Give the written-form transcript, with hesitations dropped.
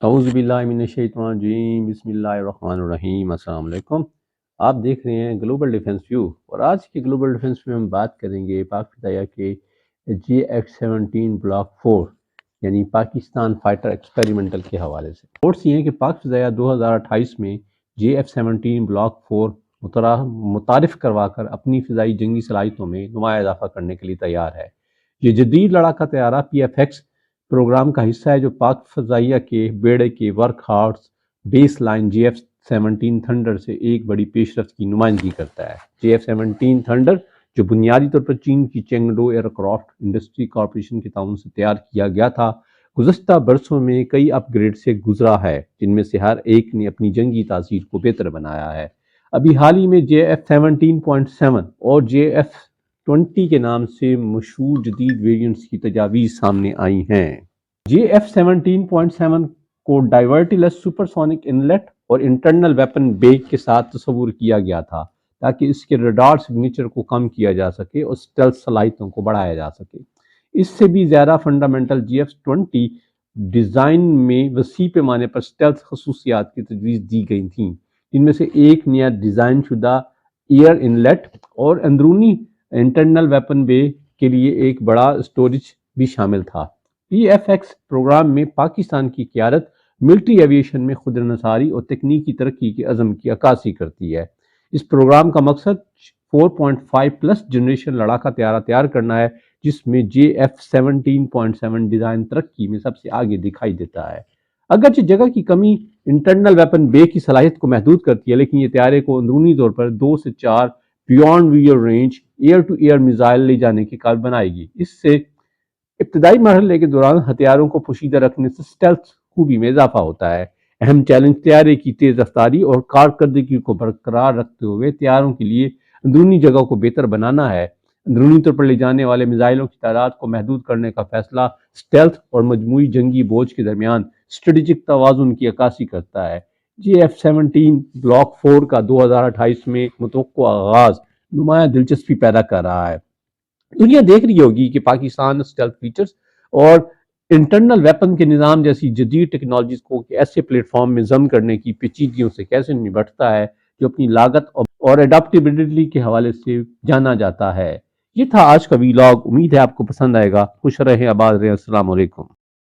اعوذ باللہ من الشیطان الرجیم، بسم اللہ الرحمن الرحیم۔ السلام علیکم، آپ دیکھ رہے ہیں گلوبل ڈیفنس ویو، اور آج کے گلوبل ڈیفنس میں ہم بات کریں گے پاک فضائیہ کے JF-17 بلاک 4 یعنی پاکستان فائٹر ایکسپیریمنٹل کے حوالے سے۔ رپورٹس یہ ہیں کہ پاک فضائیہ 2028 میں JF-17 بلاک 4 متعارف کروا کر اپنی فضائی جنگی صلاحیتوں میں نمایاں اضافہ کرنے کے لیے تیار ہے۔ یہ جدید لڑاکا طیارہ PFX پروگرام کا حصہ ہے جو پاک فضائیہ کے بیڑے کے workhorse baseline JF-17 Thunder سے ایک بڑی پیش رفت کی نمائندگی کرتا ہے۔ JF-17 تھنڈر جو بنیادی طور پر چین کی Chengdu aircraft industry corporation کے تعاون سے تیار کیا گیا تھا، گزشتہ برسوں میں کئی اپ گریڈ سے گزرا ہے، جن میں سے ہر ایک نے اپنی جنگی تاثیر کو بہتر بنایا ہے۔ ابھی حال ہی میں JF-17.7 اور JF-20 کے نام سے مشہور جدید ویریئنٹس کی تجاویز سامنے آئی ہیں۔ JF-17.7 کو ڈائیورٹی-لیس سپرسونک انلیٹ اور انٹرنل ویپن بے کے ساتھ تصور کیا گیا تھا تاکہ اس کے ریڈار سگنیچر کو کم کیا جا سکے اور سٹیلتھ صلاحیتوں کو بڑھایا جا سکے۔ اس سے بھی زیادہ فنڈامنٹل JF-20 ڈیزائن میں وسیع پیمانے پر سٹیلتھ خصوصیات کی تجویز دی گئی تھیں، جن میں سے ایک نیا ڈیزائن شدہ ایئر انلیٹ اور اندرونی انٹرنل ویپن بے کے لیے ایک بڑا اسٹوریج بھی شامل تھا۔ PFX پروگرام میں پاکستان کی قیادت ملٹری ایویشن میں خود انحصاری اور تکنیکی ترقی کے عزم کی عکاسی کرتی ہے۔ اس پروگرام کا مقصد 4.5 پلس جنریشن لڑاکا طیارہ تیار کرنا ہے، جس میں JF-17.7 ڈیزائن ترقی میں سب سے آگے دکھائی دیتا ہے۔ اگرچہ جگہ کی کمی انٹرنل ویپن بے کی صلاحیت کو محدود کرتی ہے، لیکن یہ طیارے کو اندرونی طور پر 2 سے 4 beyond visual range air to air missile لے جانے کے قابل بنائے گی۔ اس سے ابتدائی مرحلے کے دوران ہتھیاروں کو پوشیدہ رکھنے سے سٹیلتھ خوبی میں اضافہ ہوتا ہے۔ اہم چیلنج طیارے کی تیز رفتاری اور کارکردگی کو برقرار رکھتے ہوئے طیاروں کے لیے اندرونی جگہ کو بہتر بنانا ہے۔ اندرونی طور پر لے جانے والے میزائلوں کی تعداد کو محدود کرنے کا فیصلہ سٹیلتھ اور مجموعی جنگی بوجھ کے درمیان اسٹریٹجک توازن کی عکاسی کرتا ہے۔ JF-17 بلاک 4 کا 2028 میں متوقع آغاز نمایاں دلچسپی پیدا کر رہا ہے۔ دنیا دیکھ رہی ہوگی کہ پاکستان سٹیلتھ فیچرز اور انٹرنل ویپن کے نظام جیسی جدید ٹیکنالوجیز کو ایسے پلیٹ فارم میں ضم کرنے کی پیچیدگیوں سے کیسے نمٹتا ہے، جو اپنی لاگت اور اڈاپٹیبلٹی کے حوالے سے جانا جاتا ہے۔ یہ تھا آج کا ویلاگ، امید ہے آپ کو پسند آئے گا۔ خوش رہیں، آباد رہیں، السلام علیکم۔